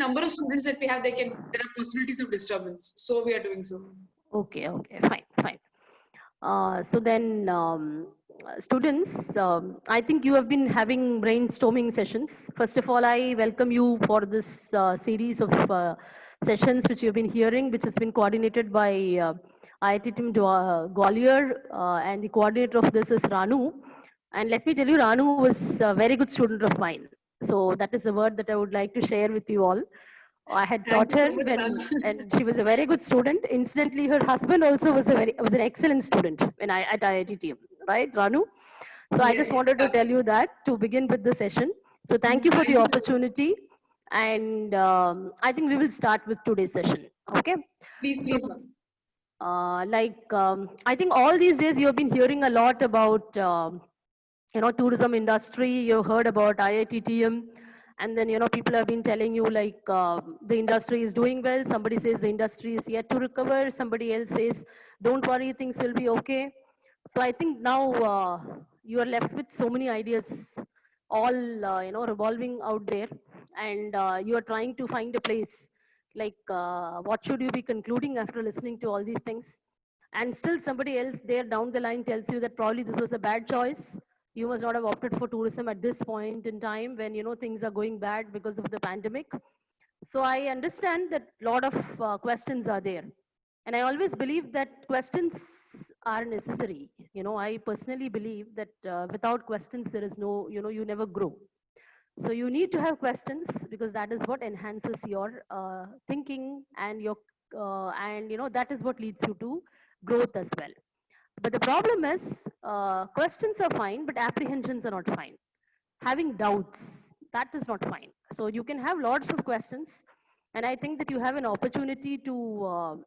number of students that we have, there are possibilities of disturbance. So we are doing so. Okay, fine. So then, students, I think you have been having brainstorming sessions. First of all, I welcome you for this series of sessions which you've been hearing, which has been coordinated by IIT Team Gwalior, and the coordinator of this is Ranu. And let me tell you, Ranu was a very good student of mine. So that is a word that I would like to share with you all. I had Thank taught you her so much, ma'am. and she was a very good student. Incidentally, her husband also was an excellent student when at IIT, right, Ranu? So I just wanted to tell you that to begin with the session. So thank you for the Thank you. opportunity, and I think we will start with today's session. Okay. Please, ma'am. I think all these days you have been hearing a lot about tourism industry. You've heard about IITTM, and then people have been telling you like the industry is doing well. Somebody says the industry is yet to recover. Somebody else says don't worry, things will be okay. So I think now you are left with so many ideas, all revolving out there, and you are trying to find a place. Like what should you be concluding after listening to all these things? And still somebody else there down the line tells you that probably this was a bad choice. You must not have opted for tourism at this point in time when things are going bad because of the pandemic. So I understand that a lot of questions are there, and I always believe that questions are necessary. I personally believe that without questions there is no, you never grow. So you need to have questions because that is what enhances your thinking and your that is what leads you to growth as well. But the problem is, questions are fine, but apprehensions are not fine. Having doubts, that is not fine. So you can have lots of questions, and I think that you have an opportunity to,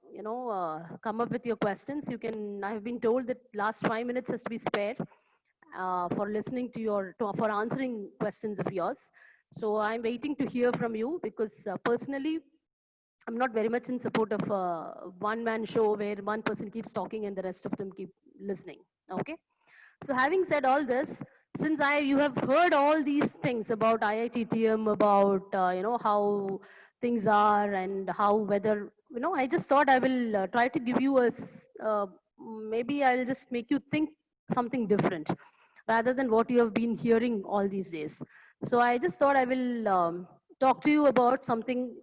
come up with your questions. I have been told that last 5 minutes has to be spared for listening to for answering questions of yours. So I'm waiting to hear from you because personally, I'm not very much in support of a one-man show where one person keeps talking and the rest of them keep listening. Okay. So having said all this, since you have heard all these things about IITTM, about how things are and how whether I just thought I will try to give you maybe I'll just make you think something different rather than what you have been hearing all these days. So I just thought I will talk to you about something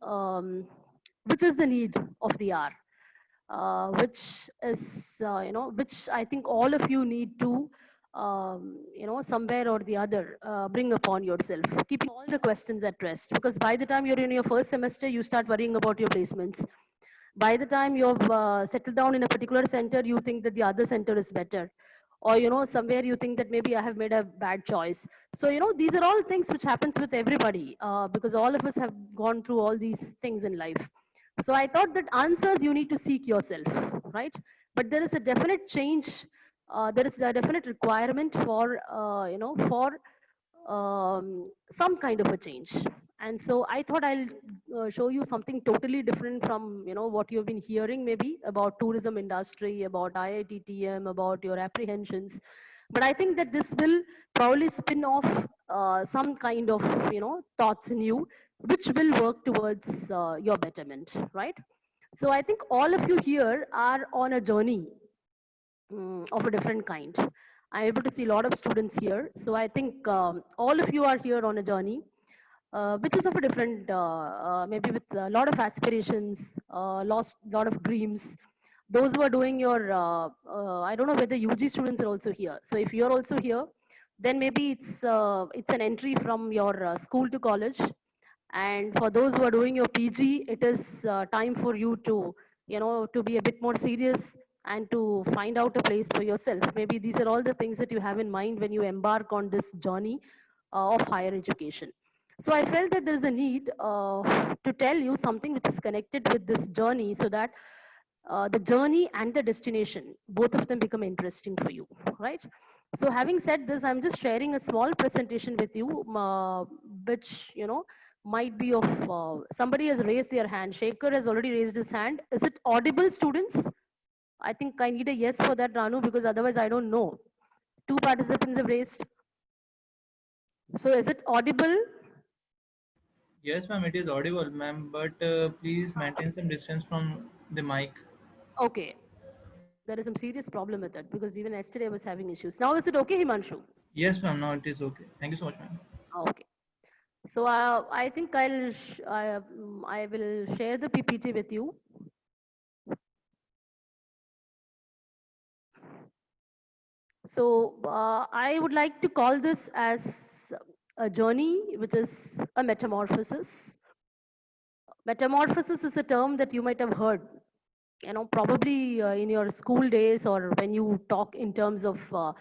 which is the need of the hour, which is, which I think all of you need to, somewhere or the other, bring upon yourself, keeping all the questions at rest. Because by the time you're in your first semester, you start worrying about your placements. By the time you've settled down in a particular center, you think that the other center is better. Or, somewhere you think that maybe I have made a bad choice. So, these are all things which happens with everybody because all of us have gone through all these things in life. So I thought that answers you need to seek yourself, right? But there is a definite change. There is a definite requirement for, for some kind of a change. And so I thought I'll show you something totally different from, what you've been hearing maybe about tourism industry, about IITTM, about your apprehensions. But I think that this will probably spin off some kind of, thoughts in you, which will work towards your betterment, right? So I think all of you here are on a journey of a different kind. I'm able to see a lot of students here. So I think all of you are here on a journey, which is of a different, maybe with a lot of aspirations, lost lot of dreams. Those who are doing your, I don't know whether UG students are also here. So if you're also here, then maybe it's an entry from your school to college. And for those who are doing your PG, it is time for you to, to be a bit more serious and to find out a place for yourself. Maybe these are all the things that you have in mind when you embark on this journey of higher education. So I felt that there's a need to tell you something which is connected with this journey so that the journey and the destination, both of them become interesting for you, right? So having said this, I'm just sharing a small presentation with you, which, might be of, somebody has raised their hand. Shekhar has already raised his hand. Is it audible, students? I think I need a yes for that, Ranu, because otherwise I don't know. 2 participants have raised. So is it audible? Yes, ma'am, it is audible, ma'am, but please maintain some distance from the mic. Okay. There is some serious problem with it because even yesterday I was having issues. Now is it okay, Himanshu? Yes, ma'am, now it is okay. Thank you so much, ma'am. Okay. So I think I will share the PPT with you. So I would like to call this as a journey, which is a metamorphosis. Metamorphosis is a term that you might have heard, probably in your school days or when you talk in terms of how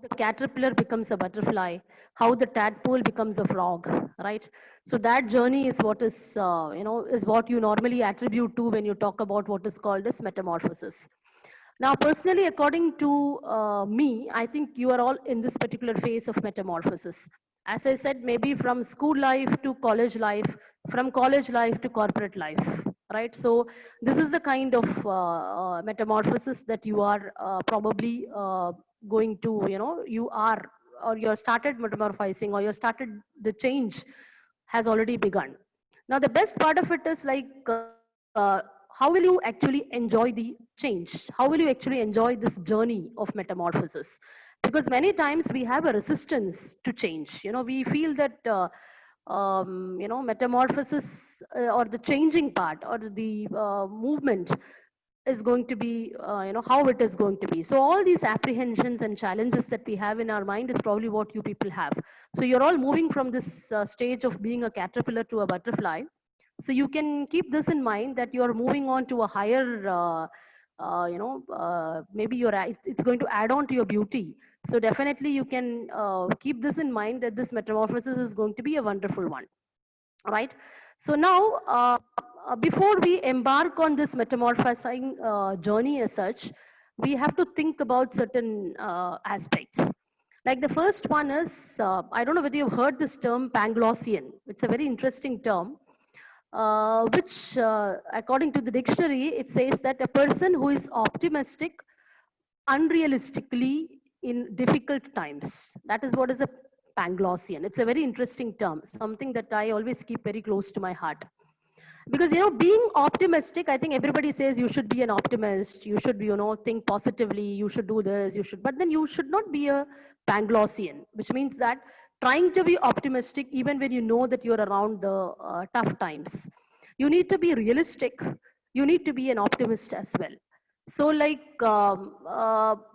the caterpillar becomes a butterfly, how the tadpole becomes a frog, right? So that journey is what is what you normally attribute to when you talk about what is called as metamorphosis. Now, personally, according to me, I think you are all in this particular phase of metamorphosis. As I said, maybe from school life to college life, from college life to corporate life, right? So this is the kind of metamorphosis that you are probably going to, you are, or you're started metamorphizing, or you started, the change has already begun. Now, the best part of it is like, how will you actually enjoy the change? How will you actually enjoy this journey of metamorphosis? Because many times we have a resistance to change. We feel that, metamorphosis or the changing part or the movement is going to be, how it is going to be. So all these apprehensions and challenges that we have in our mind is probably what you people have. So you're all moving from this stage of being a caterpillar to a butterfly. So you can keep this in mind that you're moving on to a higher, maybe it's going to add on to your beauty. So definitely you can keep this in mind that this metamorphosis is going to be a wonderful one, right? So now, before we embark on this metamorphosing journey as such, we have to think about certain aspects. Like the first one is, I don't know whether you've heard this term Panglossian. It's a very interesting term, which according to the dictionary, it says that a person who is optimistic unrealistically in difficult times. That is what is a Panglossian. It's a very interesting term, something that I always keep very close to my heart. Because, being optimistic, I think everybody says you should be an optimist, you should, think positively, you should do this, but then you should not be a Panglossian, which means that trying to be optimistic even when you know that you're around the tough times. You need to be realistic, you need to be an optimist as well. So like,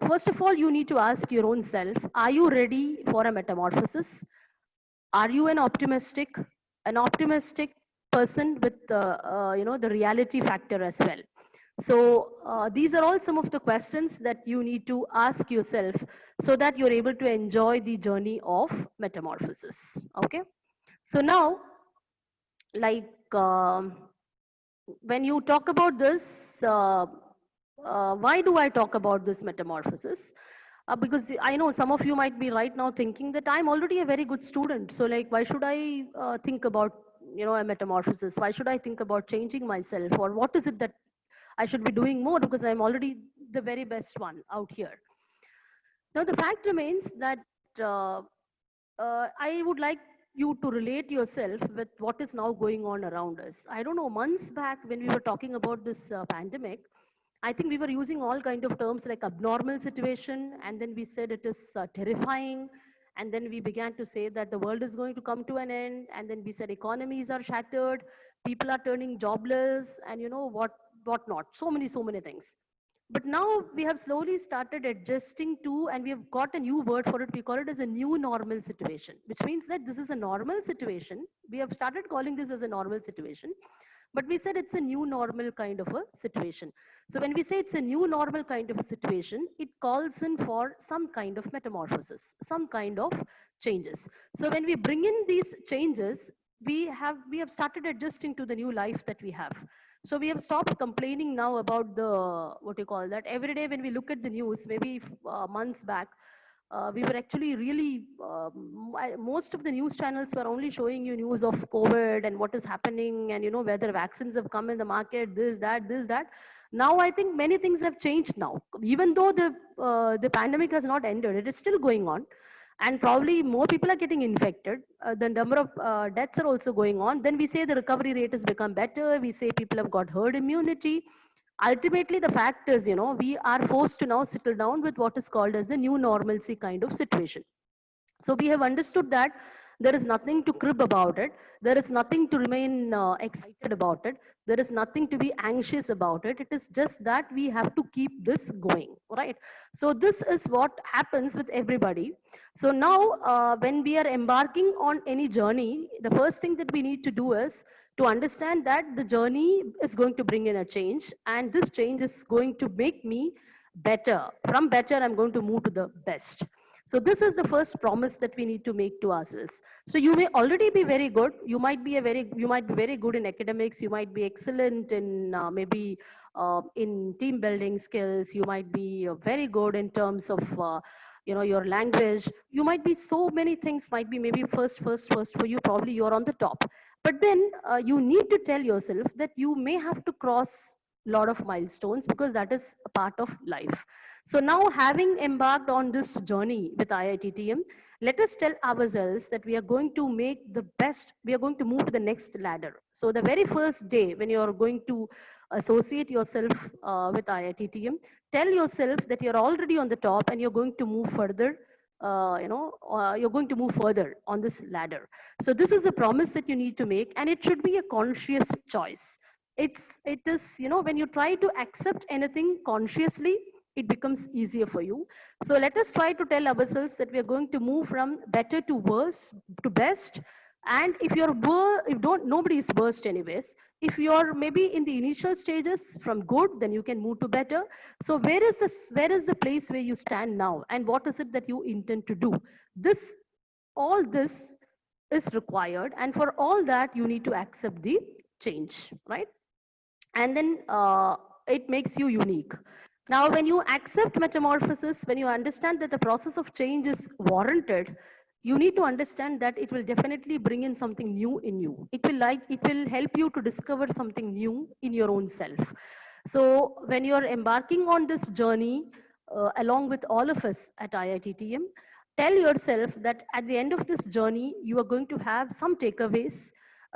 first of all, you need to ask your own self, are you ready for a metamorphosis? Are you an optimistic person with, the reality factor as well? So these are all some of the questions that you need to ask yourself so that you're able to enjoy the journey of metamorphosis. Okay. So now, like, when you talk about this, why do I talk about this metamorphosis? Because I know some of you might be right now thinking that I'm already a very good student. So like, why should I think about, a metamorphosis? Why should I think about changing myself? Or what is it that I should be doing more because I'm already the very best one out here? Now, the fact remains that I would like you to relate yourself with what is now going on around us. I don't know, months back when we were talking about this pandemic, I think we were using all kind of terms like abnormal situation, and then we said it is terrifying, and then we began to say that the world is going to come to an end, and then we said economies are shattered, people are turning jobless, and what not. So many things. But now we have slowly started adjusting to, and we have got a new word for it. We call it as a new normal situation, which means that this is a normal situation. We have started calling this as a normal situation, but we said it's a new normal kind of a situation. So when we say it's a new normal kind of a situation, it calls in for some kind of metamorphosis, some kind of changes. So when we bring in these changes, we have started adjusting to the new life that we have. So we have stopped complaining now about the, what you call that, every day when we look at the news, maybe months back, we were actually really, most of the news channels were only showing you news of COVID and what is happening and, whether vaccines have come in the market, this, that. Now I think many things have changed now. Even though the pandemic has not ended, it is still going on. and probably more people are getting infected. The number of deaths are also going on. Then we say the recovery rate has become better. We say people have got herd immunity. Ultimately, the fact is, we are forced to now settle down with what is called as the new normalcy kind of situation. So we have understood that there is nothing to crib about it. There is nothing to remain excited about it. There is nothing to be anxious about it. It is just that we have to keep this going, right? So this is what happens with everybody. So now when we are embarking on any journey, the first thing that we need to do is to understand that the journey is going to bring in a change, and this change is going to make me better. From better, I'm going to move to the best. So this is the first promise that we need to make to ourselves. So you may already be very good. You might be very good in academics. You might be excellent in maybe in team building skills. You might be very good in terms of your language. You might be so many things. Might be maybe first for you. Probably you're on the top. But then you need to tell yourself that you may have to cross a lot of milestones, because that is a part of life. So now, having embarked on this journey with IITTM, let us tell ourselves that we are going to make the best, we are going to move to the next ladder. So the very first day when you are going to associate yourself with IITTM, tell yourself that you're already on the top and you're going to move further. You're going to move further on this ladder. So this is a promise that you need to make, and it should be a conscious choice. It is, when you try to accept anything consciously, it becomes easier for you. So let us try to tell ourselves that we are going to move from better to worse to best. And if nobody is worst anyways. If you're maybe in the initial stages from good, then you can move to better. So where is the place where you stand now, and what is it that you intend to do? All this is required, and for all that you need to accept the change, right? And then it makes you unique. Now, when you accept metamorphosis, when you understand that the process of change is warranted, you need to understand that it will definitely bring in something new in you. It will help you to discover something new in your own self. So when you're embarking on this journey, along with all of us at IITTM, tell yourself that at the end of this journey, you are going to have some takeaways,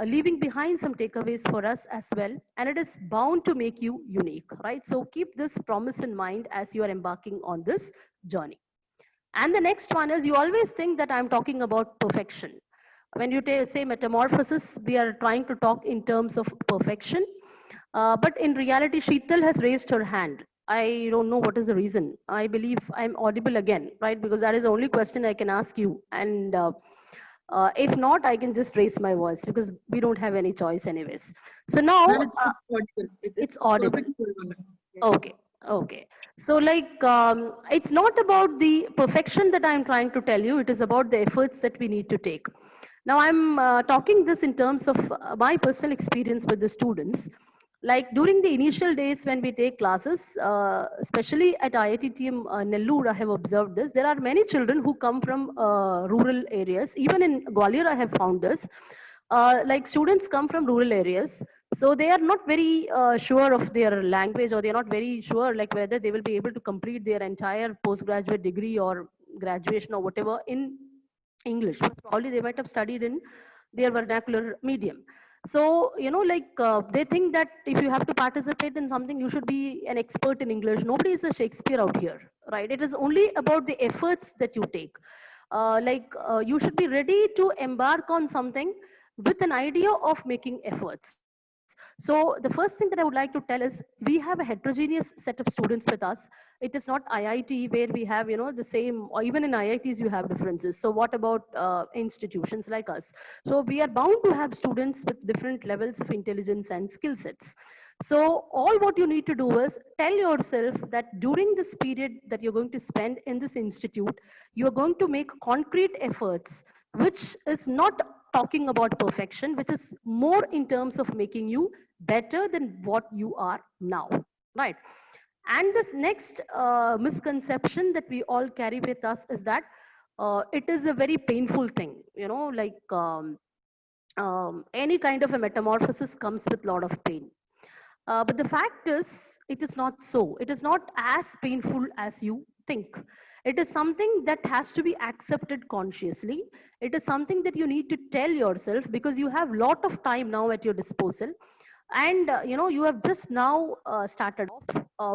leaving behind some takeaways for us as well, and it is bound to make you unique, right? So keep this promise in mind as you are embarking on this journey. And the next one is, you always think that I'm talking about perfection. When you say metamorphosis, we are trying to talk in terms of perfection, but in reality, Sheetal has raised her hand. I don't know what is the reason. I believe I'm audible again, right? Because that is the only question I can ask you. And if not, I can just raise my voice, because we don't have any choice anyways. So now Ma'am, it's audible. it's audible. Perfect for you, ma'am. Yes. Okay. Okay. So it's not about the perfection that I'm trying to tell you. It is about the efforts that we need to take. Now I'm talking this in terms of my personal experience with the students. Like during the initial days when we take classes, especially at IITTM Nellore, I have observed this. There are many children who come from rural areas. Even in Gwalior, I have found this. Like students come from rural areas. So they are not very sure of their language, or they're not very sure like whether they will be able to complete their entire postgraduate degree or graduation or whatever in English. Probably they might have studied in their vernacular medium. So, they think that if you have to participate in something, you should be an expert in English. Nobody is a Shakespeare out here, right? It is only about the efforts that you take. You should be ready to embark on something with an idea of making efforts. So the first thing that I would like to tell is, we have a heterogeneous set of students with us. It is not IIT where we have, the same, or even in IITs you have differences. So what about institutions like us? So we are bound to have students with different levels of intelligence and skill sets. So all what you need to do is tell yourself that during this period that you're going to spend in this institute, you're going to make concrete efforts, which is not talking about perfection, which is more in terms of making you better than what you are now, right? And this next misconception that we all carry with us is that it is a very painful thing, any kind of a metamorphosis comes with a lot of pain. But the fact is, it is not so. It is not as painful as you think. It is something that has to be accepted consciously. It is something that you need to tell yourself, because you have lot of time now at your disposal. And you have just now started off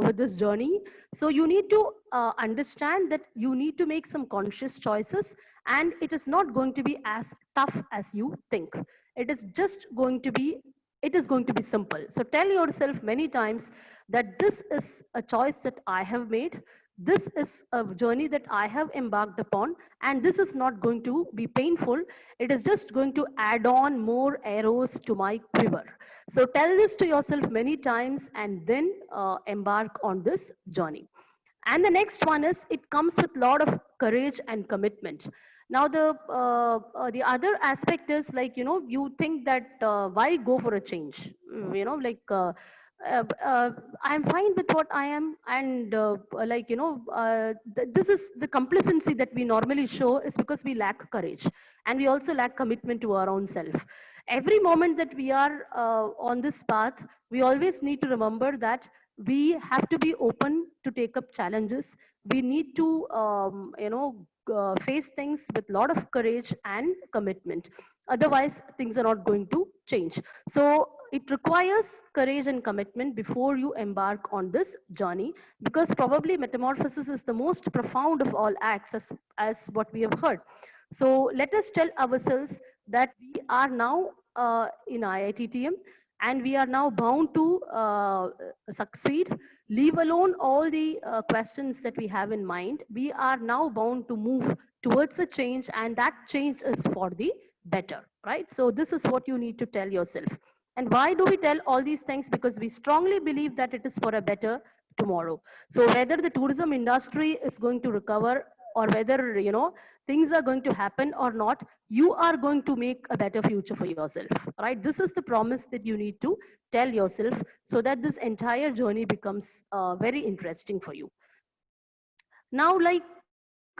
with this journey. So you need to understand that you need to make some conscious choices, and it is not going to be as tough as you think. It is just going to be, it is going to be simple. So tell yourself many times that this is a choice that I have made, this is a journey that I have embarked upon, and this is not going to be painful. It is just going to add on more arrows to my quiver. So tell this to yourself many times, and then embark on this journey. And the next one is, it comes with a lot of courage and commitment. Now the other aspect is, like, you think that why go for a change? I'm fine with what I am, and this is the complacency that we normally show, is because we lack courage, and we also lack commitment to our own self. Every moment that we are on this path, we always need to remember that we have to be open to take up challenges. We need to face things with a lot of courage and commitment. Otherwise, things are not going to change. So it requires courage and commitment before you embark on this journey, because probably metamorphosis is the most profound of all acts, as what we have heard. So let us tell ourselves that we are now in IITTM, and we are now bound to succeed. Leave alone all the questions that we have in mind. We are now bound to move towards a change, and that change is for the better, right? So this is what you need to tell yourself. And why do we tell all these things? Because we strongly believe that it is for a better tomorrow. So whether the tourism industry is going to recover, or whether things are going to happen or not, you are going to make a better future for yourself, right? This is the promise that you need to tell yourself, so that this entire journey becomes very interesting for you. Now, like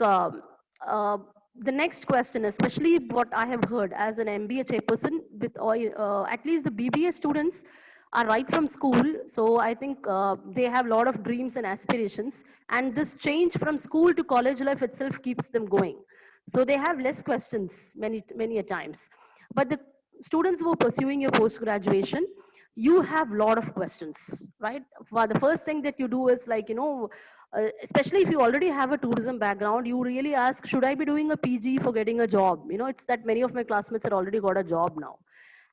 um, uh, the next question, especially what I have heard as an MBA chairperson, with at least the BBA students are right from school. So I think they have a lot of dreams and aspirations, and this change from school to college life itself keeps them going. So they have less questions many a times. But the students who are pursuing your post-graduation, you have a lot of questions, right? Well, the first thing that you do is, like, especially if you already have a tourism background, you really ask, should I be doing a PG for getting a job? It's that many of my classmates have already got a job now.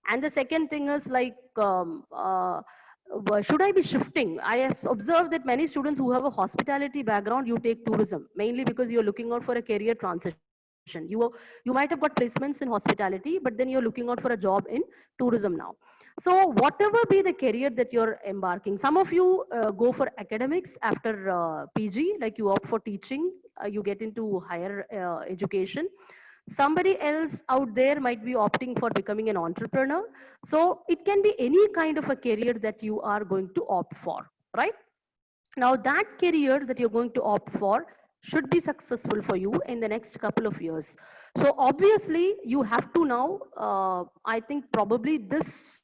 And the second thing is, like, should I be shifting? I have observed that many students who have a hospitality background, you take tourism, mainly because you're looking out for a career transition. You might have got placements in hospitality, but then you're looking out for a job in tourism now. So whatever be the career that you're embarking, some of you go for academics after PG, like you opt for teaching, you get into higher education. Somebody else out there might be opting for becoming an entrepreneur. So it can be any kind of a career that you are going to opt for, right? Now that career that you're going to opt for should be successful for you in the next couple of years. So obviously you have to now, I think probably this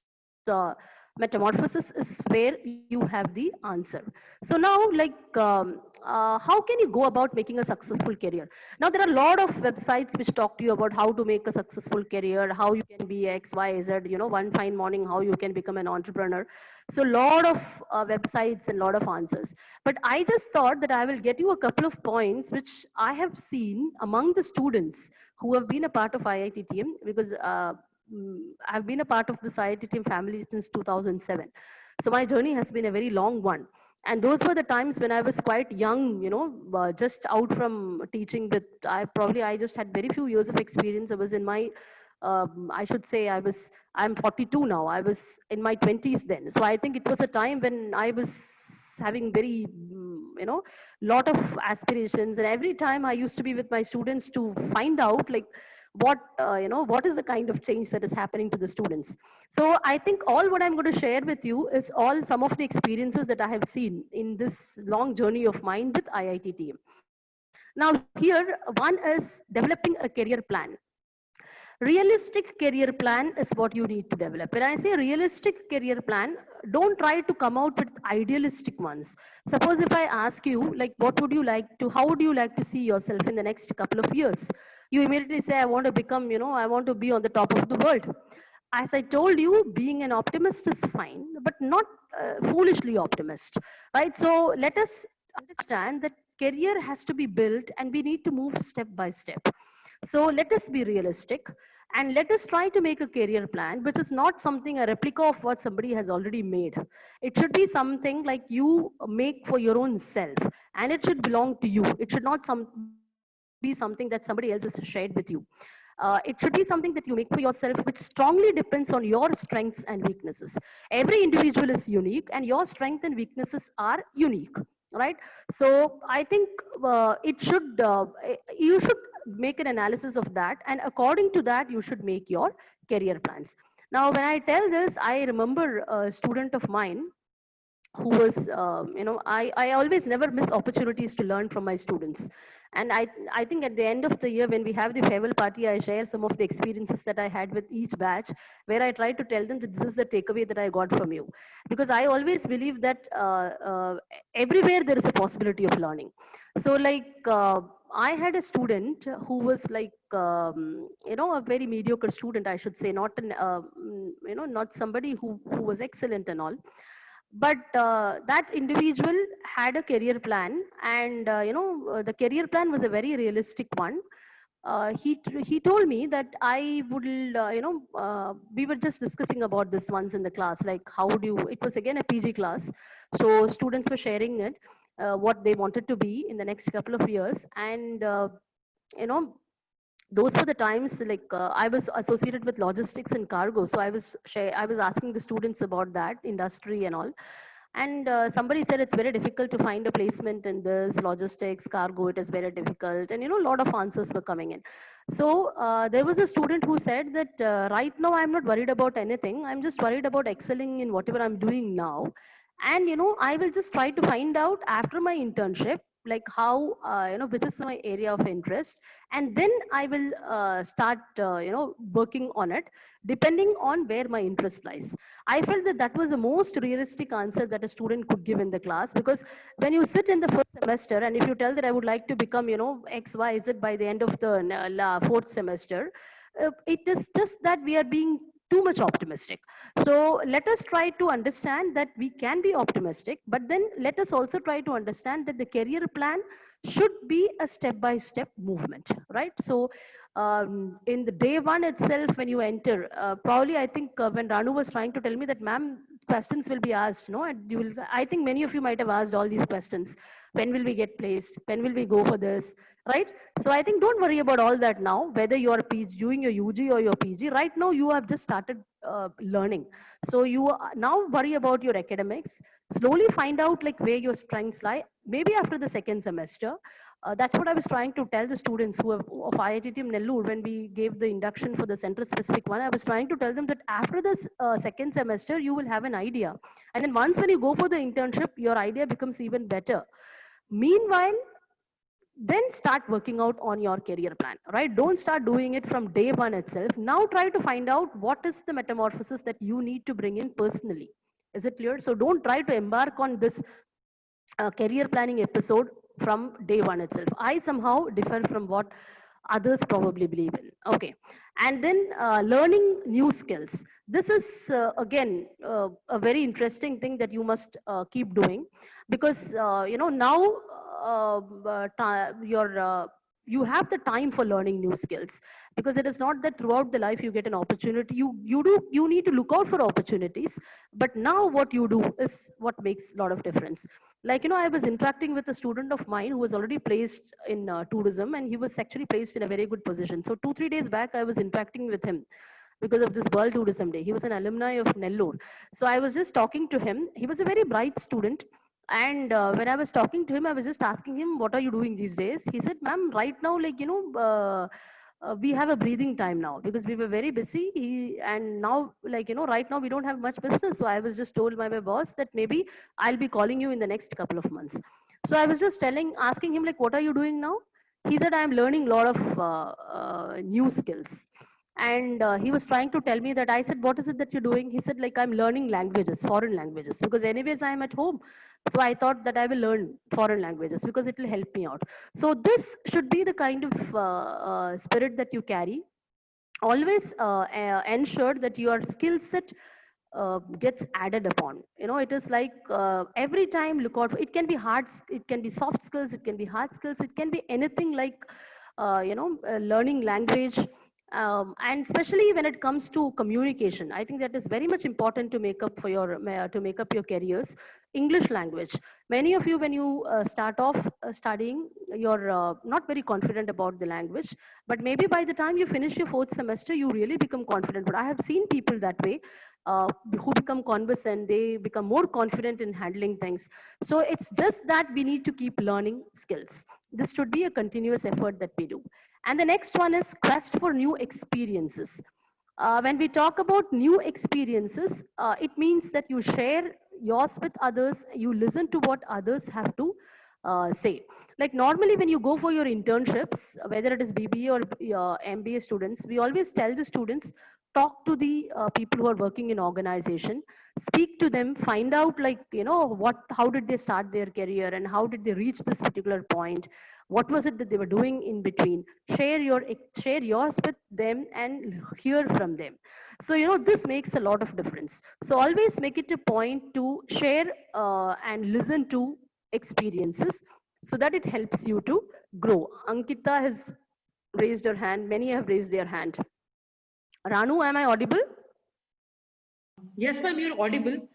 metamorphosis is where you have the answer. So now, like, how can you go about making a successful career? Now there are a lot of websites which talk to you about how to make a successful career, how you can be X, Y, Z, one fine morning, how you can become an entrepreneur. So a lot of websites and a lot of answers. But I just thought that I will get you a couple of points which I have seen among the students who have been a part of IITTM, because I've been a part of this IITTM family since 2007. So my journey has been a very long one. And those were the times when I was quite young, just out from teaching with, I just had very few years of experience. I was in my, I should say I'm 42 now. I was in my 20s then. So I think it was a time when I was having very, lot of aspirations. And every time I used to be with my students to find out, like, what is the kind of change that is happening to the students. So I think all what I'm going to share with you is all some of the experiences that I have seen in this long journey of mine with IITTM. Now here, one is developing a career plan. Realistic career plan is what you need to develop. When I say realistic career plan, don't try to come out with idealistic ones. Suppose if I ask you, like, what would you like to, how would you like to see yourself in the next couple of years? You immediately say, I want to become, I want to be on the top of the world. As I told you, being an optimist is fine, but not foolishly optimist, right? So let us understand that career has to be built and we need to move step by step. So let us be realistic and let us try to make a career plan, which is not something a replica of what somebody has already made. It should be something like you make for your own self, and it should belong to you. It should not be something that somebody else has shared with you. It should be something that you make for yourself, which strongly depends on your strengths and weaknesses. Every individual is unique, and your strengths and weaknesses are unique, right? So I think you should make an analysis of that, and according to that, you should make your career plans. Now, when I tell this, I remember a student of mine who was, I always never miss opportunities to learn from my students. And I think at the end of the year, when we have the farewell party, I share some of the experiences that I had with each batch, where I try to tell them that this is the takeaway that I got from you. Because I always believe that everywhere there is a possibility of learning. So like, I had a student who was like, a very mediocre student, I should say, not not somebody who was excellent and all. But that individual had a career plan, and the career plan was a very realistic one. He told me that I would, we were just discussing about this once in the class, like how would you, it was again a PG class. So students were sharing it, what they wanted to be in the next couple of years. And, you know, those were the times, like I was associated with logistics and cargo. So I was asking the students about that industry and all. And somebody said it's very difficult to find a placement in this logistics, cargo, it is very difficult. And, a lot of answers were coming in. So there was a student who said that right now I'm not worried about anything. I'm just worried about excelling in whatever I'm doing now. And, I will just try to find out after my internship, like how, which is my area of interest. And then I will start, working on it, depending on where my interest lies. I felt that that was the most realistic answer that a student could give in the class, because when you sit in the first semester and if you tell that I would like to become, X, Y, Z by the end of the fourth semester, it is just that we are being too much optimistic. So let us try to understand that we can be optimistic, but then let us also try to understand that the career plan should be a step-by-step movement, right? So in the day one itself, when you enter, probably I think when Ranu was trying to tell me that, ma'am, questions will be asked, no? And you will, I think many of you might have asked all these questions. When will we get placed? When will we go for this, right? So I think don't worry about all that now, whether you are doing your UG or your PG. Right now, you have just started learning. So you now worry about your academics, slowly find out like where your strengths lie, maybe after the second semester. That's what I was trying to tell the students who have, of IITTM Nellore when we gave the induction for the center specific one. I was trying to tell them that after this second semester, you will have an idea. And then once when you go for the internship, your idea becomes even better. Meanwhile, then start working out on your career plan, right? Don't start doing it from day one itself. Now try to find out what is the metamorphosis that you need to bring in personally. Is it clear? So don't try to embark on this career planning episode from day one itself. I somehow differ from what others probably believe in. Okay. And then learning new skills. This is again a very interesting thing that you must keep doing, because now you have the time for learning new skills, because it is not that throughout the life you get an opportunity. You need to look out for opportunities, but now what you do is what makes a lot of difference. Like, I was interacting with a student of mine who was already placed in tourism, and he was actually placed in a very good position. So 2-3 days back, I was interacting with him because of this World Tourism Day. He was an alumni of Nellore. So I was just talking to him. He was a very bright student. And when I was talking to him, I was just asking him, what are you doing these days? He said, ma'am, right now, like, we have a breathing time now because we were very busy. And now, like, right now we don't have much business. So I was just told by my boss that maybe I'll be calling you in the next couple of months. So I was just asking him, like, what are you doing now? He said, I'm learning a lot of new skills. And he was trying to tell me that. I said, what is it that you're doing? He said, like, I'm learning languages, foreign languages, because anyways I'm at home. So I thought that I will learn foreign languages because it will help me out. So this should be the kind of spirit that you carry. Always ensure that your skill set gets added upon. You know, it is like every time look out for, it can be hard, it can be soft skills, it can be hard skills, it can be anything like, learning language. And especially when it comes to communication, I think that is very much important to make up for your, to make up your careers. English language. Many of you, when you start off studying, you're not very confident about the language, but maybe by the time you finish your fourth semester, you really become confident. But I have seen people that way, who become conversant, they become more confident in handling things. So it's just that we need to keep learning skills. This should be a continuous effort that we do. And the next one is quest for new experiences. When we talk about new experiences, it means that you share yours with others, you listen to what others have to say. Like normally when you go for your internships, whether it is BBA or MBA students, we always tell the students, talk to the people who are working in organization, speak to them, find out, like, you know, how did they start their career and how did they reach this particular point, what was it that they were doing in between. Share yours with them and hear from them. So, you know, this makes a lot of difference. So always make it a point to share and listen to experiences so that it helps you to grow. Ankita has raised her hand. Many have raised their hand. Ranu, am I audible? Yes, ma'am, you're audible.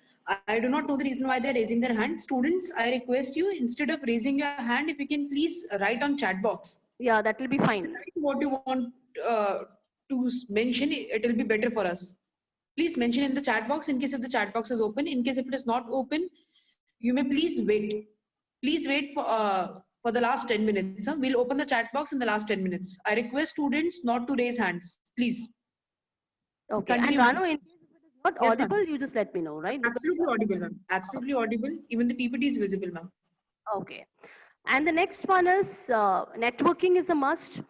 I do not know the reason why they're raising their hand. Students, I request you, instead of raising your hand, if you can please write on chat box. Yeah, that will be fine. What you want to mention, it will be better for us. Please mention in the chat box in case if the chat box is open. In case if it is not open, you may please wait. Please wait for the last 10 minutes. Huh? We'll open the chat box in the last 10 minutes. I request students not to raise hands, please. Okay, Continue. and Ranu, in case if it is not Yes, audible, ma'am. you just let me know, right? Because, Absolutely audible, ma'am. Absolutely audible. Even the PPT is visible, ma'am. okay. And the next one is networking is a must.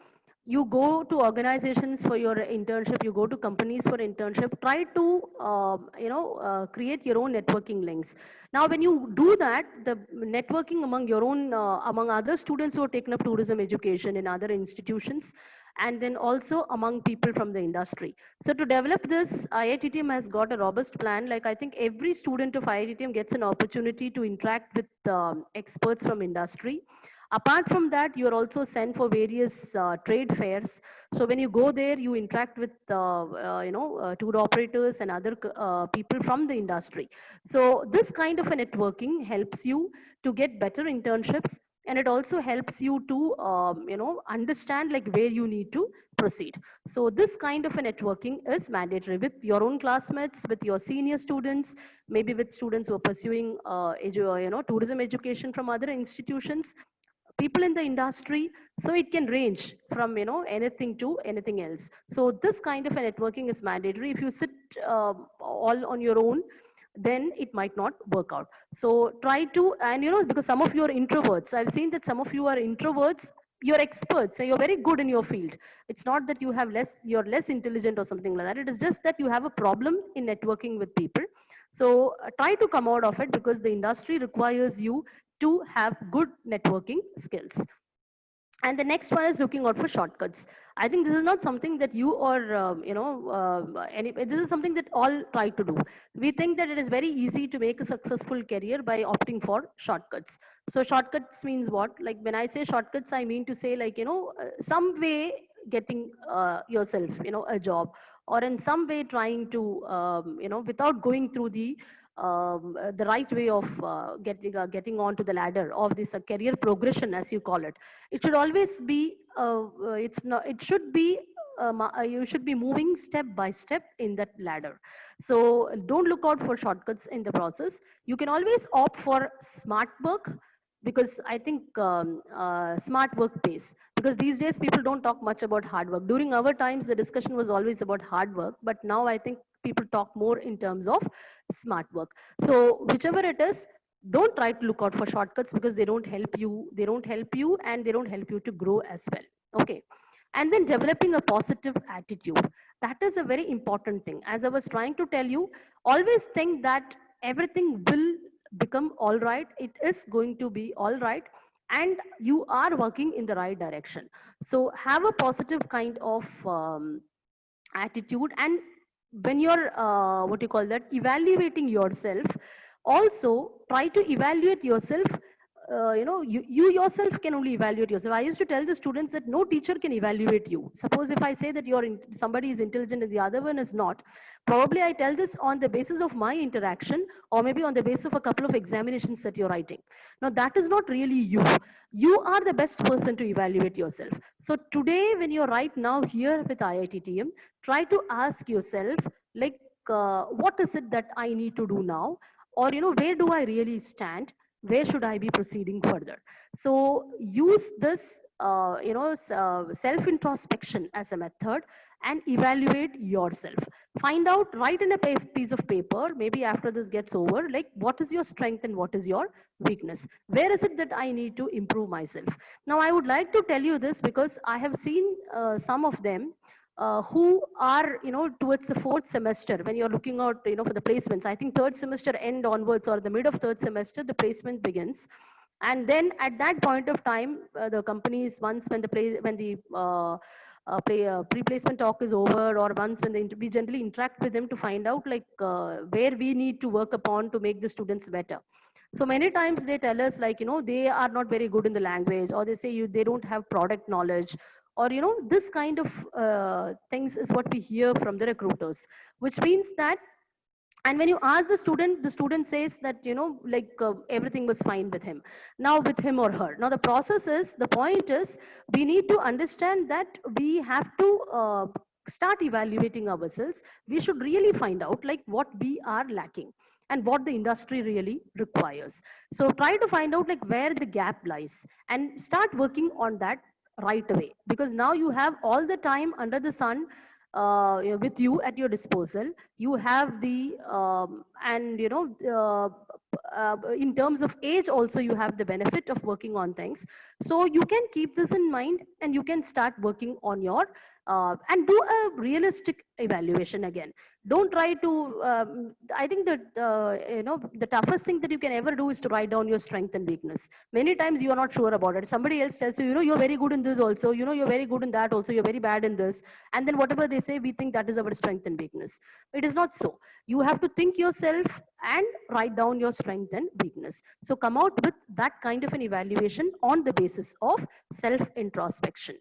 You go to organizations for your internship, you go to companies for internship, try to, create your own networking links. Now, when you do that, the networking among your own, among other students who have taken up tourism education in other institutions, and then also among people from the industry. So to develop this, IITTM has got a robust plan. Like I think every student of IITTM gets an opportunity to interact with experts from industry. Apart from that, you're also sent for various trade fairs. So when you go there, you interact with tour operators and other people from the industry. So this kind of a networking helps you to get better internships, and it also helps you to understand like where you need to proceed. So this kind of a networking is mandatory with your own classmates, with your senior students, maybe with students who are pursuing tourism education from other institutions, people in the industry. So it can range from anything to anything else. So this kind of a networking is mandatory. If you sit all on your own, then it might not work out. So try to, and because some of you are introverts, I've seen that some of you are introverts, you're experts and you're very good in your field. It's not that you're less intelligent or something like that. It is just that you have a problem in networking with people. So try to come out of it, because the industry requires you to have good networking skills. And the next one is looking out for shortcuts. I think this is not something that you or, this is something that all try to do. We think that it is very easy to make a successful career by opting for shortcuts. So shortcuts means what? Like when I say shortcuts, I mean to say like, some way getting yourself, a job, or in some way trying to, without going through the right way of getting onto the ladder of this career progression, as you call it. It should always be, it should be, you should be moving step by step in that ladder. So don't look out for shortcuts in the process. You can always opt for smart work, because I think smart work pays. Because these days people don't talk much about hard work. During our times, the discussion was always about hard work, but now I think people talk more in terms of smart work. So whichever it is, don't try to look out for shortcuts, because they don't help you. They don't help you, and they don't help you to grow as well. Okay. And then developing a positive attitude. That is a very important thing. As I was trying to tell you, always think that everything will become all right. It is going to be all right. And you are working in the right direction. So have a positive kind of attitude. And when you're, what you call that, evaluating yourself, also try to evaluate yourself. You yourself can only evaluate yourself. I used to tell the students that no teacher can evaluate you. Suppose if I say that somebody is intelligent and the other one is not, probably I tell this on the basis of my interaction, or maybe on the basis of a couple of examinations that you're writing. Now that is not really you. You are the best person to evaluate yourself. So today, when you're right now here with IITTM, try to ask yourself, like, what is it that I need to do now? Or, where do I really stand? Where should I be proceeding further? So use this, self-introspection as a method and evaluate yourself. Find out, write in a piece of paper, maybe after this gets over, like what is your strength and what is your weakness? Where is it that I need to improve myself? Now, I would like to tell you this because I have seen some of them who are, towards the fourth semester, when you're looking out, for the placements. I think third semester end onwards, or the mid of third semester, the placement begins. And then at that point of time, the companies, once when pre-placement talk is over, or once when we generally interact with them to find out like where we need to work upon to make the students better. So many times they tell us like, they are not very good in the language, or they say they don't have product knowledge, or, this kind of things is what we hear from the recruiters, which means that, and when you ask the student says that, everything was fine with him. Now with him or her. Now the process is, the point is, we need to understand that we have to start evaluating ourselves. We should really find out like what we are lacking and what the industry really requires. So try to find out like where the gap lies and start working on that right away, because now you have all the time under the sun with you at your disposal. You have the and in terms of age also, you have the benefit of working on things. So you can keep this in mind and you can start working on your and do a realistic evaluation again. Don't try to I think that the toughest thing that you can ever do is to write down your strength and weakness. Many times you are not sure about it. Somebody else tells you, you're very good in this also, you're very good in that also, you're very bad in this, and then whatever they say, we think that is our strength and weakness. It is not so. You have to think yourself and write down your strength and weakness. So come out with that kind of an evaluation on the basis of self introspection.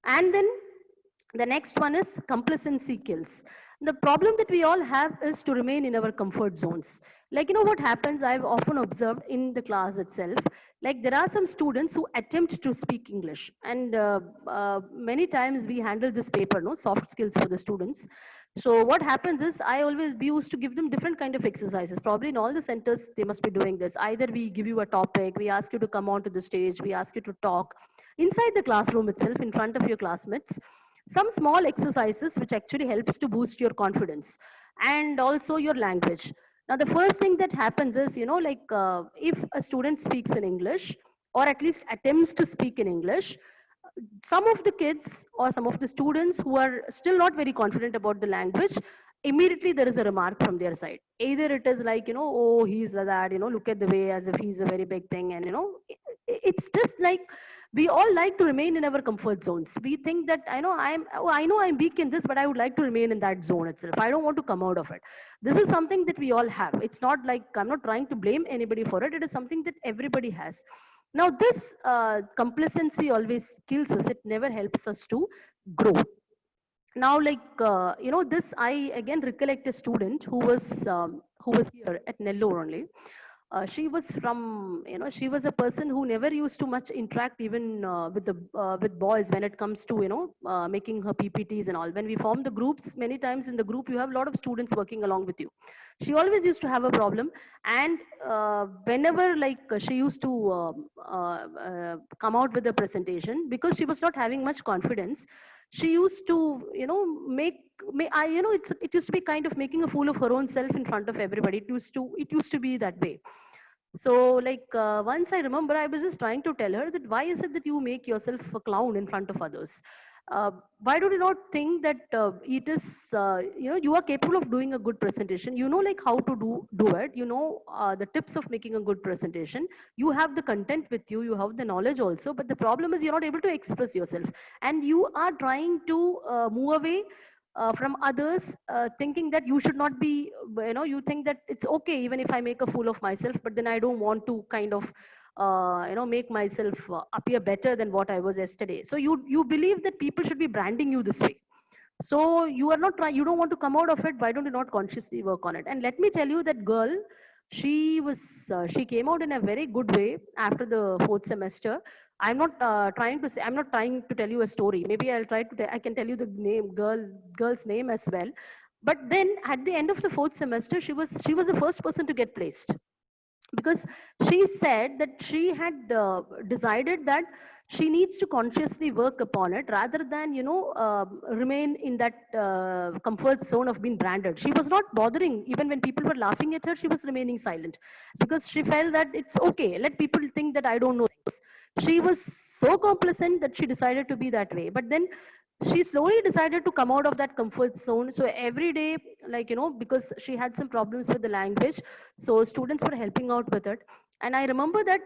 And then the next one is complacency kills. The problem that we all have is to remain in our comfort zones. Like, what happens, I've often observed in the class itself, like there are some students who attempt to speak English. And many times we handle this paper, soft skills for the students. So what happens is, we used to give them different kind of exercises. Probably in all the centers, they must be doing this. Either we give you a topic, we ask you to come onto the stage, we ask you to talk inside the classroom itself in front of your classmates. Some small exercises which actually helps to boost your confidence and also your language. Now, the first thing that happens is, if a student speaks in English, or at least attempts to speak in English, some of the kids or some of the students who are still not very confident about the language, immediately there is a remark from their side. Either it is like, oh, he's like that, look at the way as if he's a very big thing. And, it's just like, we all like to remain in our comfort zones. We think that, I know I'm weak in this, but I would like to remain in that zone itself. I don't want to come out of it. This is something that we all have. It's not like, I'm not trying to blame anybody for it. It is something that everybody has. Now, this complacency always kills us. It never helps us to grow. Now, this, I again recollect a student who was here at Nellore only. She was from, she was a person who never used to much interact even with boys when it comes to, making her PPTs and all. When we form the groups, many times in the group, you have a lot of students working along with you. She always used to have a problem. And whenever she used to come out with a presentation, because she was not having much confidence, she used to, it used to be kind of making a fool of her own self in front of everybody. It used to be that way. So once I remember, I was just trying to tell her that why is it that you make yourself a clown in front of others? why do you not think that it is, you are capable of doing a good presentation? You know, like how to do it. You know the tips of making a good presentation. You have the content with you. You have the knowledge also. But the problem is you're not able to express yourself, and you are trying to move away from others, thinking that you should not be. You think that it's okay even if I make a fool of myself, but then I don't want to kind of make myself appear better than what I was yesterday. So you believe that people should be branding you this way. So you are not trying, you don't want to come out of it. Why don't you not consciously work on it? And let me tell you, that girl, she came out in a very good way after the fourth semester. I'm not trying to say, I'm not trying to tell you a story. Maybe I can tell you the girl's name as well. But then at the end of the fourth semester, she was the first person to get placed, because she said that she had decided that she needs to consciously work upon it rather than remain in that comfort zone of being branded. She was not bothering even when people were laughing at her. She was remaining silent because she felt that it's okay, let people think that I don't know things. She was so complacent that she decided to be that way. But then she slowly decided to come out of that comfort zone. So every day, because she had some problems with the language, so students were helping out with it. And I remember that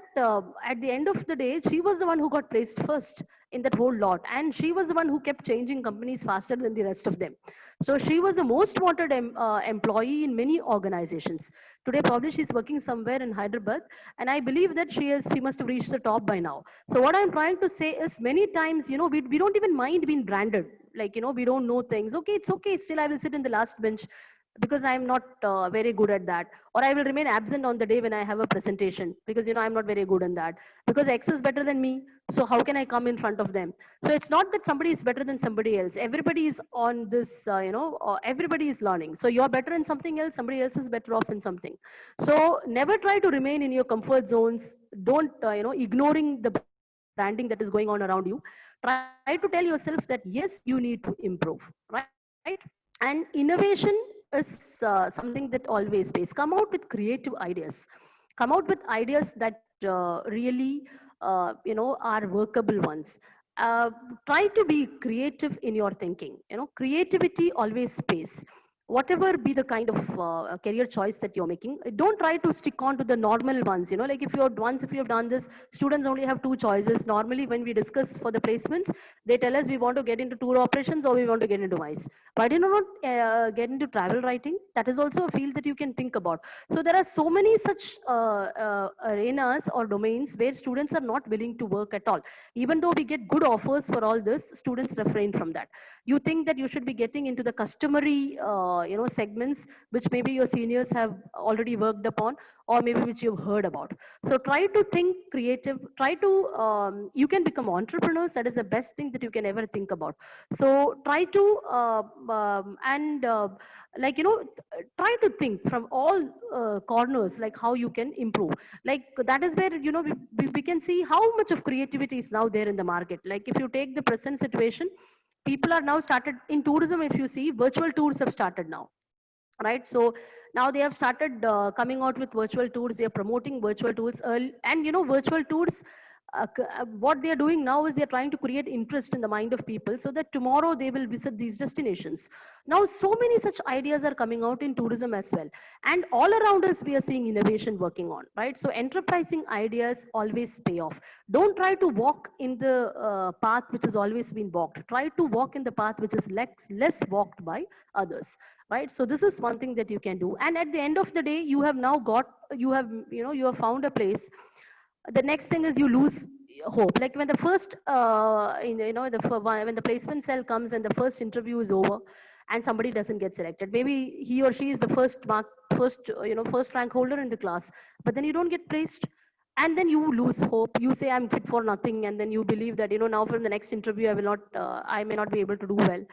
at the end of the day, she was the one who got placed first in that whole lot. And she was the one who kept changing companies faster than the rest of them. So she was the most wanted employee in many organizations. Today, probably she's working somewhere in Hyderabad. And I believe that she must have reached the top by now. So what I'm trying to say is, many times, we don't even mind being branded. We don't know things. Okay, it's okay. Still, I will sit in the last bench because I'm not very good at that. Or I will remain absent on the day when I have a presentation because, I'm not very good in that. Because X is better than me. So how can I come in front of them? So it's not that somebody is better than somebody else. Everybody is on this, everybody is learning. So you're better in something else, somebody else is better off in something. So never try to remain in your comfort zones. Don't, ignoring the branding that is going on around you. Try to tell yourself that, yes, you need to improve, right? And innovation is something that always pays. Come out with creative ideas. Come out with ideas that really, are workable ones. Try to be creative in your thinking. Creativity always pays. Whatever be the kind of career choice that you're making, don't try to stick on to the normal ones. Like if you've done this, students only have two choices. Normally, when we discuss for the placements, they tell us we want to get into tour operations or we want to get into MICE. Why do you not get into travel writing? That is also a field that you can think about. So there are so many such arenas or domains where students are not willing to work at all. Even though we get good offers for all this, students refrain from that. You think that you should be getting into the customary segments which maybe your seniors have already worked upon, or maybe which you've heard about. So try to think creative. Try to you can become entrepreneurs. That is the best thing that you can ever think about. So try to try to think from all corners, like how you can improve. Like that is where we can see how much of creativity is now there in the market. Like if you take the present situation, people are now started in tourism. If you see, virtual tours have started now, right? So now they have started coming out with virtual tours. They are promoting virtual tours early, and virtual tours, what they are doing now is they are trying to create interest in the mind of people so that tomorrow they will visit these destinations. Now so many such ideas are coming out in tourism as well, and all around us we are seeing innovation working on, right? So enterprising ideas always pay off. Don't try to walk in the path which has always been walked. Try to walk in the path which is less walked by others, right? So this is one thing that you can do. And at the end of the day, you have found a place. The next thing is you lose hope. Like when the first when the placement cell comes and the first interview is over and somebody doesn't get selected, maybe he or she is the first rank holder in the class, but then you don't get placed, and then you lose hope. You say I'm fit for nothing, and then you believe that now from the next interview I may not be able to do well.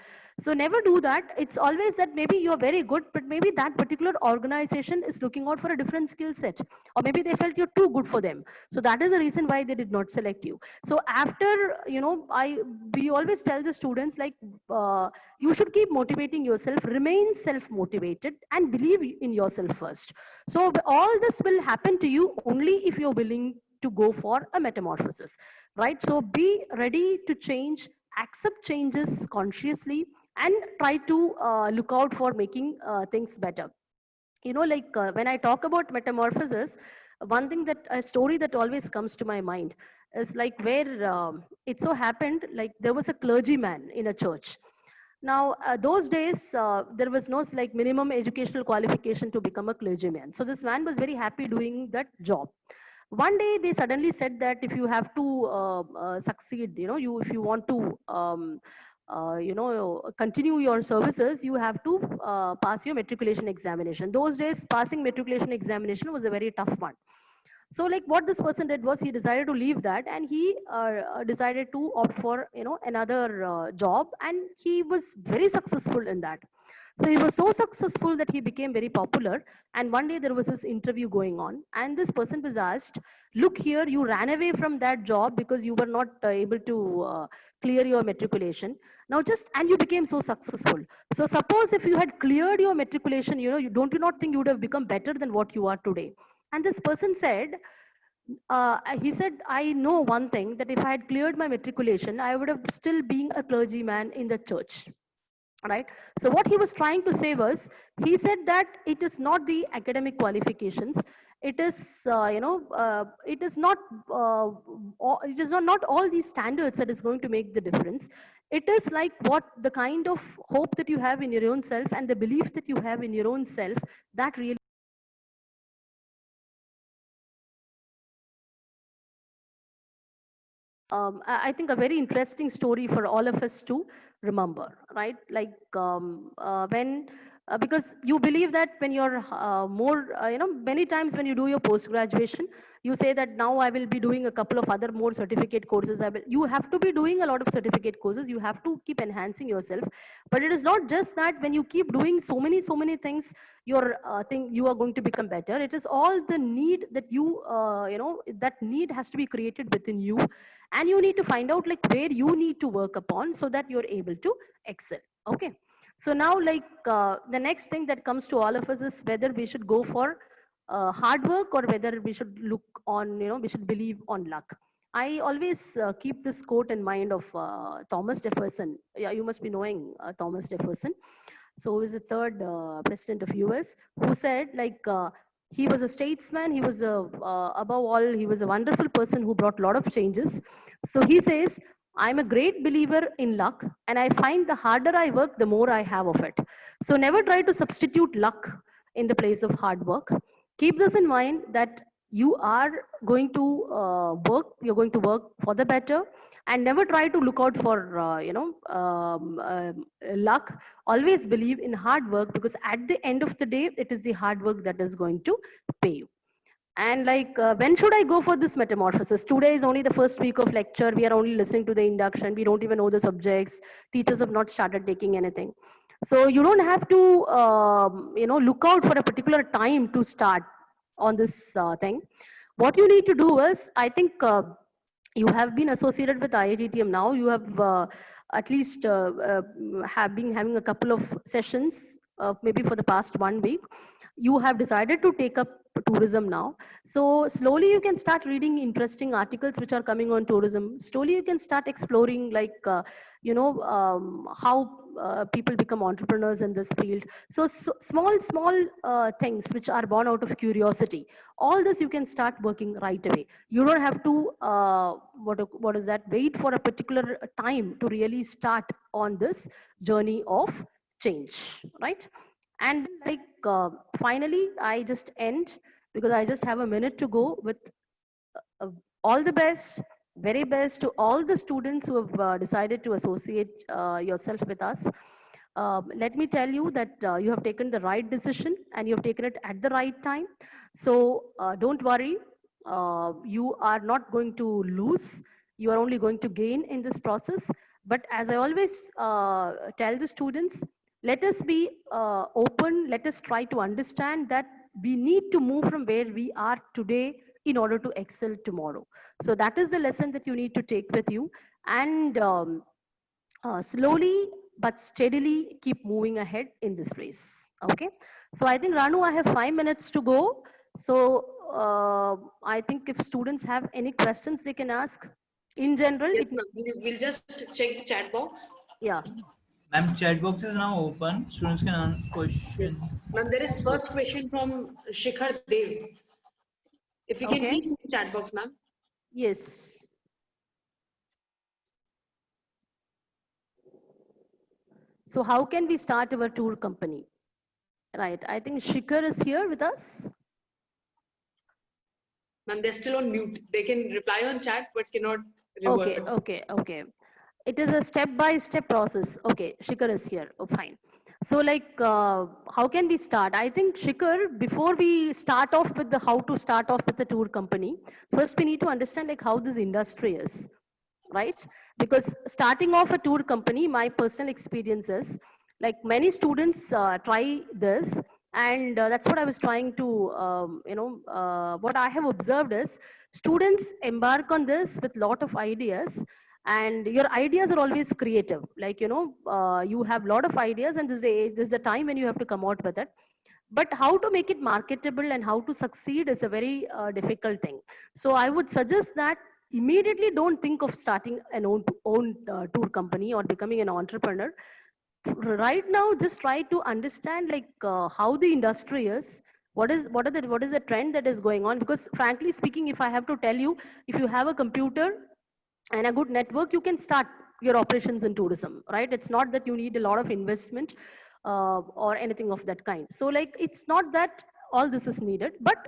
So never do that. It's always that maybe you're very good, but maybe that particular organization is looking out for a different skill set, or maybe they felt you're too good for them. So that is the reason why they did not select you. So after, we always tell the students, like, you should keep motivating yourself, remain self-motivated, and believe in yourself first. So all this will happen to you only if you're willing to go for a metamorphosis, right? So be ready to change accept changes consciously, and try to look out for making things better. You know, like when I talk about metamorphosis, one thing that a story that always comes to my mind is like where it so happened, like there was a clergyman in a church. Now, those days, there was no like minimum educational qualification to become a clergyman. So this man was very happy doing that job. One day they suddenly said that if you have to succeed, you know, if you want to continue your services, you have to pass your matriculation examination. Those days, passing matriculation examination was a very tough one. So like what this person did was he decided to leave that, and he decided to opt for, you know, another job, and he was very successful in that. So he was so successful that he became very popular. And one day there was this interview going on, and this person was asked, look here, you ran away from that job because you were not able to clear your matriculation. Now just, and you became so successful. So suppose if you had cleared your matriculation, you know, you not think you would have become better than what you are today? And this person said, he said, I know one thing, that if I had cleared my matriculation, I would have still been a clergyman in the church. Right? So what he was trying to say was, he said that it is not the academic qualifications, it is, it is not all these standards that is going to make the difference. It is like what the kind of hope that you have in your own self and the belief that you have in your own self, that really I think a very interesting story for all of us to remember, right? Like because you believe that when you're many times when you do your post-graduation, you say that now I will be doing a couple of other more certificate courses. You have to be doing a lot of certificate courses. You have to keep enhancing yourself. But it is not just that when you keep doing so many things, you are going to become better. It is all the need that that need has to be created within you, and you need to find out like where you need to work upon so that you're able to excel. Okay, so now like the next thing that comes to all of us is whether we should go for hard work or whether we should look on, we should believe on luck. I always keep this quote in mind of Thomas Jefferson. Yeah, you must be knowing Thomas Jefferson. So he was the third president of US, who said like he was a statesman. He was above all, he was a wonderful person who brought a lot of changes. So he says, I'm a great believer in luck, and I find the harder I work, the more I have of it. So never try to substitute luck in the place of hard work. Keep this in mind, that you are going to you're going to work for the better, and never try to look out for luck. Always believe in hard work, because at the end of the day, it is the hard work that is going to pay you. And like, when should I go for this metamorphosis? Today is only the first week of lecture. We are only listening to the induction. We don't even know the subjects. Teachers have not started taking anything. So you don't have to, look out for a particular time to start on this thing. What you need to do is, I think you have been associated with IITTM now. You have at least have been having a couple of sessions, maybe for the past 1 week. You have decided to take up tourism now. So slowly you can start reading interesting articles which are coming on tourism. Slowly you can start exploring like, how people become entrepreneurs in this field. So small things which are born out of curiosity. All this you can start working right away. You don't have to, wait for a particular time to really start on this journey of change, right? And like, finally, I just end, because I just have a minute to go, with all the best, very best to all the students who have decided to associate yourself with us. Let me tell you that you have taken the right decision, and you have taken it at the right time. So don't worry, you are not going to lose. You are only going to gain in this process. But as I always tell the students, let us be open. Let us try to understand that we need to move from where we are today in order to excel tomorrow. So that is the lesson that you need to take with you. And slowly but steadily keep moving ahead in this race. Okay. So I think, Ranu, I have 5 minutes to go. So I think if students have any questions, they can ask. In general, Yes, ma'am. We'll just check the chat box. yeah. Ma'am, chat box is now open. Students can answer question. Yes. Ma'am, there is first question from Shikhar Dev. If you can Okay. please see the chat box, ma'am. Yes. So how can we start our tour company? Right. I think Shikhar is here with us. Ma'am, they're still on mute. They can reply on chat but cannot Okay, revert. okay. It is a step-by-step process. Okay, Shikhar is here. Oh, fine. So like, how can we start? I think Shikhar, before we start off with the how to start off with the tour company, first we need to understand like how this industry is, right? Because starting off a tour company, my personal experience is like many students try this, and that's what I was trying to, what I have observed is students embark on this with lot of ideas, and your ideas are always creative. Like, you have lot of ideas, and this is a time when you have to come out with it. But how to make it marketable and how to succeed is a very difficult thing. So I would suggest that immediately don't think of starting an own tour company or becoming an entrepreneur. Right now, just try to understand like how the industry is. What is the trend that is going on? Because frankly speaking, if I have to tell you, if you have a computer and a good network, you can start your operations in tourism, right? It's not that you need a lot of investment or anything of that kind. So like, it's not that all this is needed, but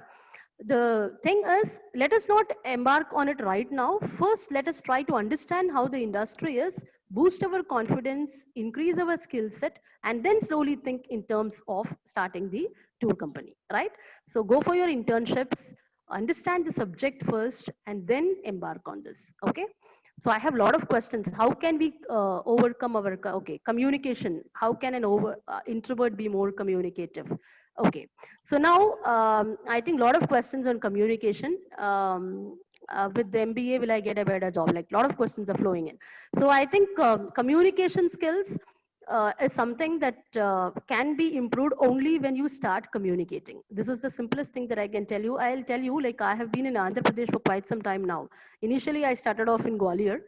the thing is, let us not embark on it right now. First, let us try to understand how the industry is, boost our confidence, increase our skill set, and then slowly think in terms of starting the tour company, right? So go for your internships, understand the subject first, and then embark on this, okay? So I have a lot of questions. How can we overcome our, okay, communication? How can an introvert be more communicative? Okay, so now I think a lot of questions on communication. With the MBA, will I get a better job? Like a lot of questions are flowing in. So I think communication skills is something that can be improved only when you start communicating. This is the simplest thing that I can tell you. I'll tell you, like I have been in Andhra Pradesh for quite some time now. Initially, I started off in Gwalior.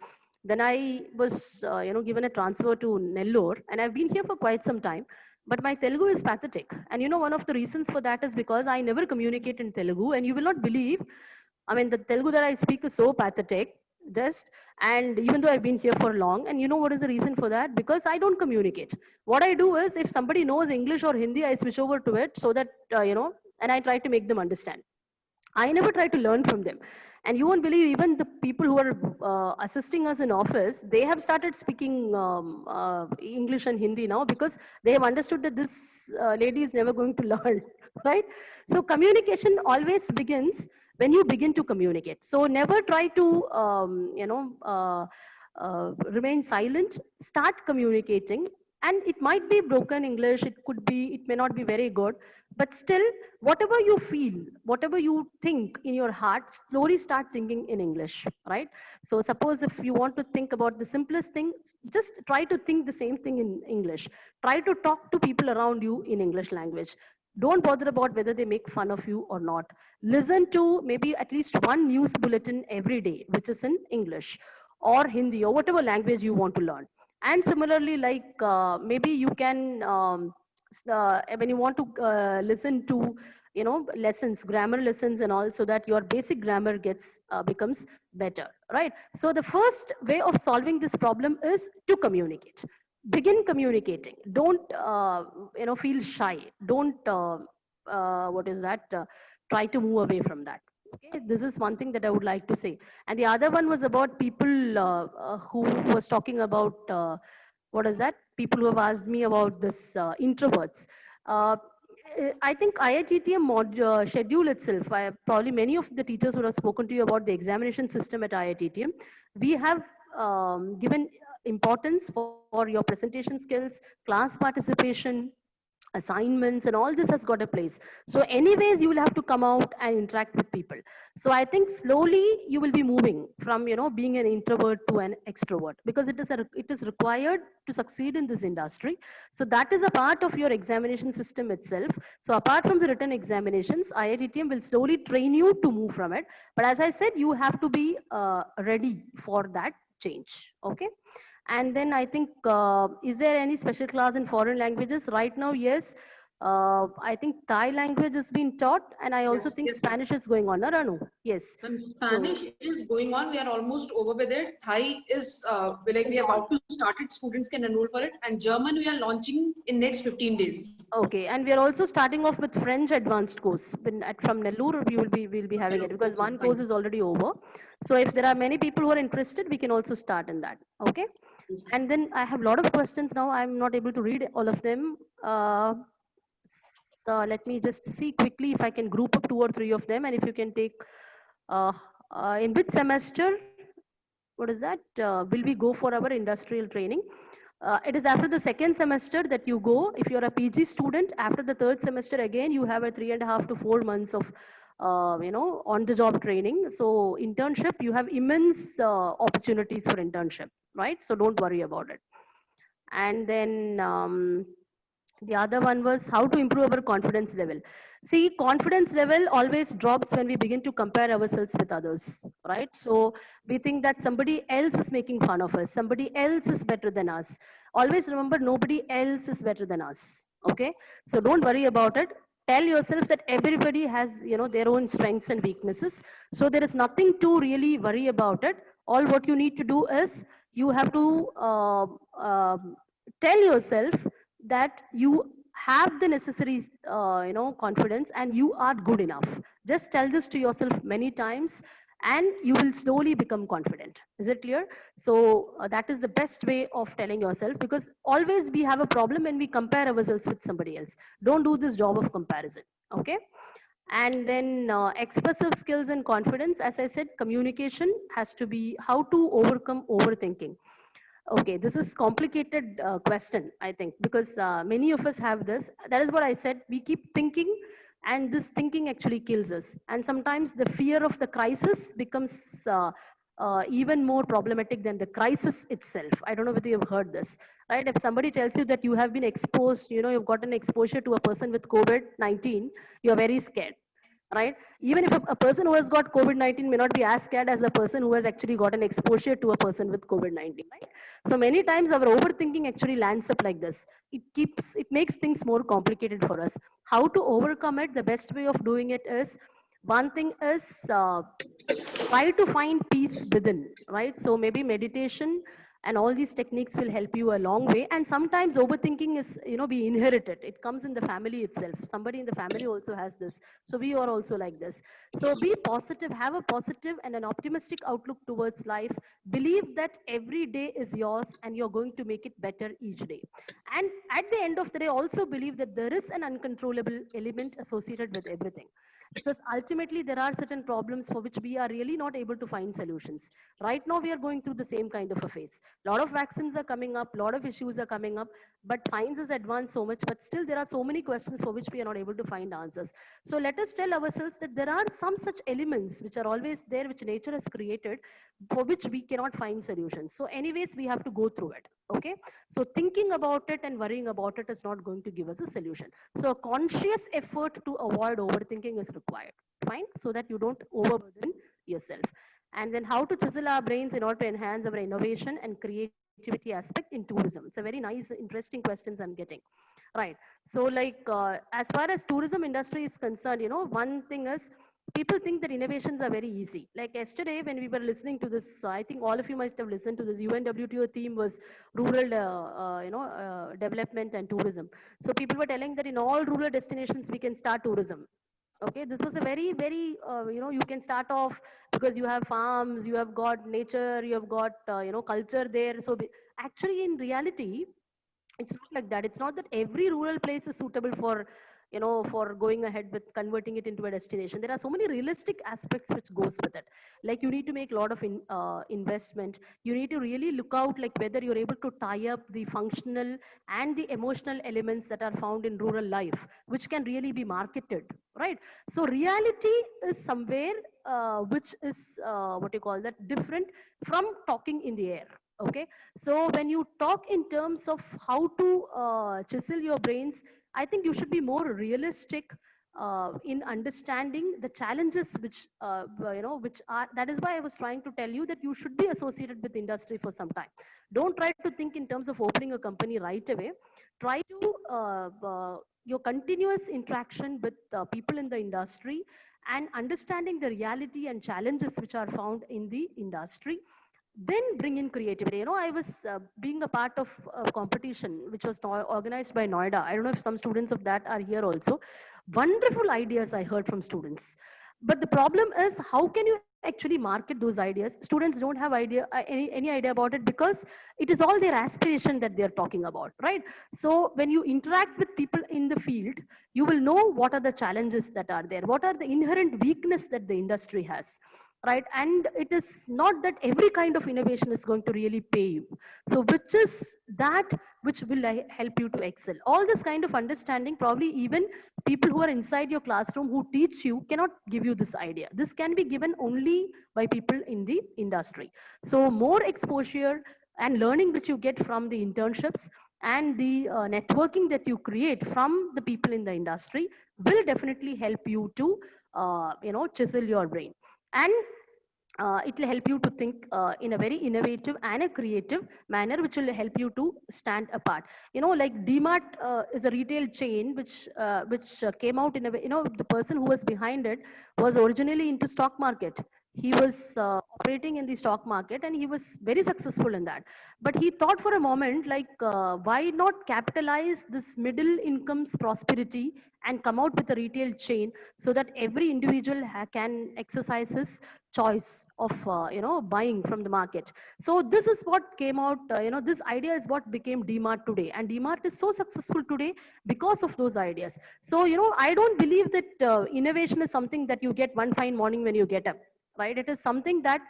Then I was, given a transfer to Nellore, and I've been here for quite some time. But my Telugu is pathetic. And one of the reasons for that is because I never communicate in Telugu, and you will not believe, I mean, the Telugu that I speak is so pathetic, just, and even though I've been here for long, and you know what is the reason for that? Because I don't communicate. What I do is, if somebody knows English or Hindi, I switch over to it so that, and I try to make them understand. I never try to learn from them. And you won't believe, even the people who are assisting us in office, they have started speaking English and Hindi now because they have understood that this lady is never going to learn, right? So communication always begins when you begin to communicate. So never try to, remain silent, start communicating. And it might be broken English, it may not be very good, but still, whatever you feel, whatever you think in your heart, slowly start thinking in English, right? So suppose if you want to think about the simplest thing, just try to think the same thing in English. Try to talk to people around you in English language. Don't bother about whether they make fun of you or not. Listen to maybe at least one news bulletin every day, which is in English or Hindi or whatever language you want to learn. And similarly, like maybe you can, when you want to listen to, lessons, grammar lessons and all, so that your basic grammar becomes better, right? So the first way of solving this problem is to communicate. Begin communicating. Don't, feel shy. Don't, what is that? Try to move away from that. Okay, this is one thing that I would like to say. And the other one was about people who was talking about, what is that? People who have asked me about this introverts. I think IITTM schedule itself, probably many of the teachers would have spoken to you about the examination system at IITTM. We have given importance for your presentation skills, class participation, assignments, and all this has got a place. So anyways, you will have to come out and interact with people. So I think slowly you will be moving from, being an introvert to an extrovert, because it is required to succeed in this industry. So that is a part of your examination system itself. So apart from the written examinations, IITTM will slowly train you to move from it. But as I said, you have to be ready for that change. Okay. And then I think, is there any special class in foreign languages? Right now, yes. I think Thai language is being taught, and I also Yes, think yes, ma'am. Spanish is going on. No, no, no. Yes. Ma'am, So, Spanish is going on. We are almost over with it. Thai is like we is are on. about to start it. Students can enroll for it. And German we are launching in next 15 days. Okay, and we are also starting off with French advanced course. From Nellore, we'll be having it, because Okay, one course fine. is already over. So if there are many people who are interested, we can also start in that. Okay. Yes, ma'am. And then I have a lot of questions now. I'm not able to read all of them. So let me just see quickly if I can group up 2 or 3 of them, and if you can take, uh, in which semester, what is that? Will we go for our industrial training? It is after the second semester that you go. If you're a PG student, after the third semester, again, you have a 3.5 to 4 months of, on the job training. So internship, you have immense opportunities for internship, right? So don't worry about it. And then, the other one was how to improve our confidence level. See, confidence level always drops when we begin to compare ourselves with others, right? So we think that somebody else is making fun of us, somebody else is better than us. Always remember, nobody else is better than us. Okay, so don't worry about it. Tell yourself that everybody has, their own strengths and weaknesses. So there is nothing to really worry about it. All what you need to do is you have to tell yourself that you have the necessary confidence, and you are good enough. Just tell this to yourself many times, and you will slowly become confident. Is it clear? So that is the best way of telling yourself, because always we have a problem when we compare ourselves with somebody else. Don't do this job of comparison. Okay. And then expressive skills and confidence, as I said, communication has to be, how to overcome overthinking. Okay, this is complicated question, I think, because many of us have this. That is what I said. We keep thinking, and this thinking actually kills us. And sometimes the fear of the crisis becomes even more problematic than the crisis itself. I don't know whether you've heard this, right? If somebody tells you that you have been exposed, you've got an exposure to a person with COVID-19, you're very scared, right? Even if a person who has got COVID-19 may not be as scared as a person who has actually got an exposure to a person with COVID-19, right? So many times our overthinking actually lands up like this. It makes things more complicated for us. How to overcome it? The best way of doing it is, one thing is, try to find peace within, right? So maybe meditation and all these techniques will help you a long way. And sometimes overthinking is, be inherited. It comes in the family itself. Somebody in the family also has this. So we are also like this. So be positive, have a positive and an optimistic outlook towards life. Believe that every day is yours and you're going to make it better each day. And at the end of the day, also believe that there is an uncontrollable element associated with everything, because ultimately there are certain problems for which we are really not able to find solutions. Right now we are going through the same kind of a phase. A lot of vaccines are coming up, a lot of issues are coming up, but science has advanced so much, but still there are so many questions for which we are not able to find answers. So let us tell ourselves that there are some such elements which are always there, which nature has created, for which we cannot find solutions. So anyways, we have to go through it. Okay, so thinking about it and worrying about it is not going to give us a solution. So a conscious effort to avoid overthinking is required, fine, so that you don't overburden yourself. And then how to chisel our brains in order to enhance our innovation and creativity aspect in tourism. It's a very nice, interesting questions I'm getting. Right. So like, as far as tourism industry is concerned, one thing is, people think that innovations are very easy. Like yesterday when we were listening to this, I think all of you must have listened to this, UNWTO theme was rural, development and tourism. So people were telling that in all rural destinations, we can start tourism. Okay, this was a very, very, you can start off because you have farms, you have got nature, you have got, culture there. So actually in reality, it's not like that. It's not that every rural place is suitable for, for going ahead with converting it into a destination. There are so many realistic aspects which goes with it. Like you need to make a lot of investment. You need to really look out like whether you're able to tie up the functional and the emotional elements that are found in rural life, which can really be marketed, right? So reality is somewhere which is what you call that different from talking in the air. Okay, so when you talk in terms of how to chisel your brains, I think you should be more realistic in understanding the challenges which which are. That is why I was trying to tell you that you should be associated with industry for some time. Don't try to think in terms of opening a company right away. Try to your continuous interaction with people in the industry and understanding the reality and challenges which are found in the industry, then bring in creativity. I was being a part of a competition which was organized by Noida. I don't know if some students of that are here also. Wonderful ideas I heard from students. But the problem is, how can you actually market those ideas? Students don't have any idea about it, because it is all their aspiration that they're talking about, right? So when you interact with people in the field, you will know what are the challenges that are there, what are the inherent weakness that the industry has, right? And it is not that every kind of innovation is going to really pay you. So which is that which will help you to excel? All this kind of understanding, probably even people who are inside your classroom who teach you cannot give you this idea. This can be given only by people in the industry. So more exposure and learning which you get from the internships and the networking that you create from the people in the industry will definitely help you to chisel your brain. And it will help you to think in a very innovative and a creative manner, which will help you to stand apart. Like DMart is a retail chain which came out in a way. The person who was behind it was originally into stock market. He was operating in the stock market and he was very successful in that. But he thought for a moment, like, why not capitalize this middle income's prosperity and come out with a retail chain so that every individual can exercise his choice of buying from the market. So this is what came out. This idea is what became DMart today, and DMart is so successful today because of those ideas. So I don't believe that innovation is something that you get one fine morning when you get up, right? It is something that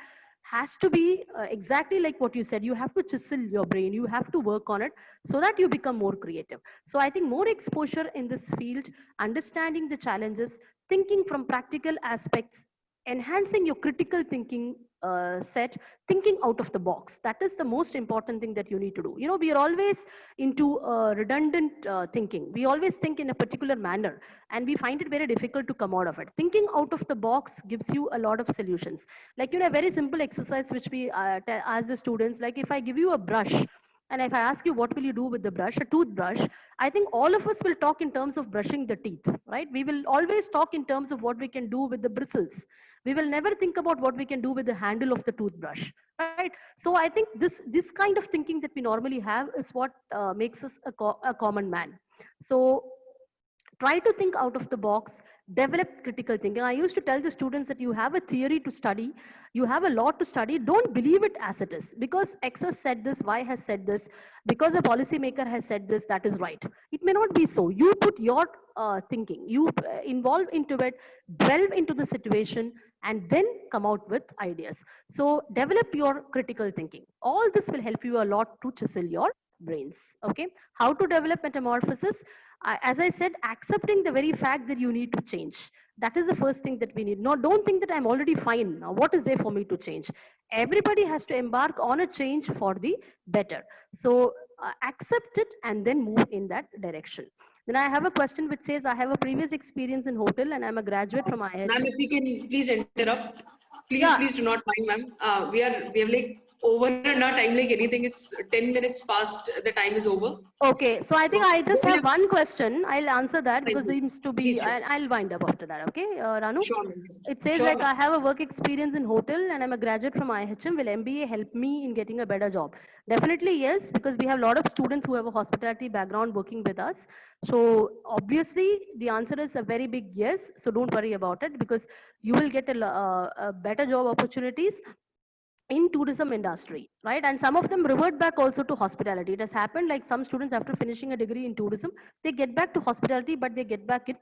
has to be exactly like what you said. You have to chisel your brain, you have to work on it so that you become more creative. So I think more exposure in this field, understanding the challenges, thinking from practical aspects, enhancing your critical thinking set, thinking out of the box. That is the most important thing that you need to do. We are always into redundant thinking. We always think in a particular manner and we find it very difficult to come out of it. Thinking out of the box gives you a lot of solutions. Like, a very simple exercise which we ask the students, like if I give you a brush, and if I ask you what will you do with the brush, a toothbrush, I think all of us will talk in terms of brushing the teeth, right? We will always talk in terms of what we can do with the bristles. We will never think about what we can do with the handle of the toothbrush, right? So I think this kind of thinking that we normally have is what makes us a common man. So try to think out of the box, develop critical thinking. I used to tell the students that you have a theory to study, you have a lot to study, don't believe it as it is. Because X has said this, Y has said this, because a policymaker has said this, that is right. It may not be so. You put your thinking, you involve into it, delve into the situation, and then come out with ideas. So develop your critical thinking. All this will help you a lot to chisel your brains. Okay, how to develop metamorphosis? As I said, accepting the very fact that you need to change. That is the first thing that we need. No, don't think that I'm already fine. Now, what is there for me to change? Everybody has to embark on a change for the better. So accept it and then move in that direction. Then I have a question which says, I have a previous experience in hotel and I'm a graduate from IIT. Ma'am, if we can please interrupt. Please, Yeah. please do not mind, ma'am. We have like over and our time like anything. It's 10 minutes past. The time is over. Okay, so I think I just have one question. I'll answer that because it Please. seems to be, Please do. I'll wind up after that. Okay, Ranu? Sure, ma'am. It says Sure, like, ma'am. I have a work experience in hotel and I'm a graduate from IHM. Will MBA help me in getting a better job? Definitely yes, because we have a lot of students who have a hospitality background working with us. So obviously the answer is a very big yes. So don't worry about it because you will get a better job opportunities in tourism industry, right? And some of them revert back also to hospitality. It has happened like some students after finishing a degree in tourism, they get back to hospitality, but they get back in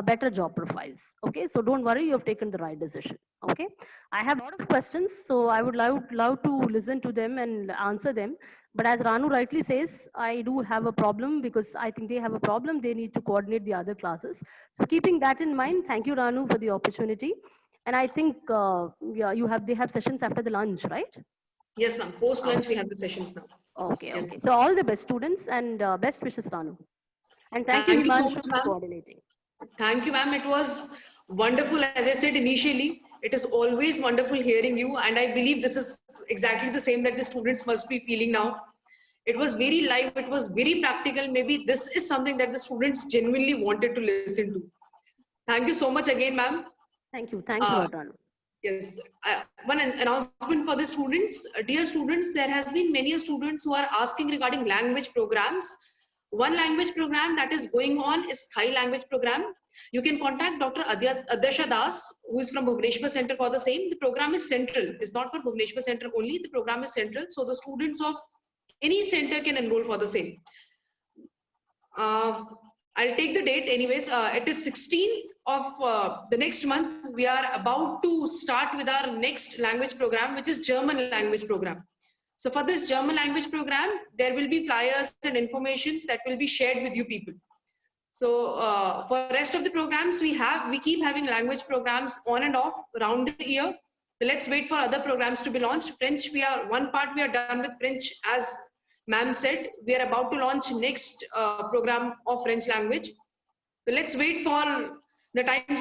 better job profiles. Okay, so don't worry, you have taken the right decision. Okay, I have a lot of questions, so I would love to listen to them and answer them. But as Ranu rightly says, I do have a problem because I think they have a problem. They need to coordinate the other classes. So keeping that in mind, thank you, Ranu, for the opportunity. And I think yeah, they have sessions after the lunch, right? Yes, ma'am. Post lunch, we have the sessions now. Okay, Yes. okay. So all the best, students, and best wishes, Ranu. And thank you, Thank you so Himanshu, much, for ma'am. coordinating. Thank you, ma'am. It was wonderful. As I said initially, it is always wonderful hearing you. And I believe this is exactly the same that the students must be feeling now. It was very live. It was very practical. Maybe this is something that the students genuinely wanted to listen to. Thank you so much again, ma'am. Thank you. Thanks a lot, Ranu. Yes, one announcement for the students. Dear students, there has been many students who are asking regarding language programs. One language program that is going on is Thai language program. You can contact Dr. Adyasha Das, who is from Bhubaneswar Center for the same. The program is central. It's not for Bhubaneswar Center only. The program is central. So the students of any center can enroll for the same. I'll take the date anyways. It is 16th of the next month. We are about to start with our next language program, which is German language program. So for this German language program, there will be flyers and informations that will be shared with you people. So for rest of the programs, we keep having language programs on and off around the year. So let's wait for other programs to be launched. French, one part we are done with French, as ma'am said. We are about to launch next program of French language. So let's wait for the time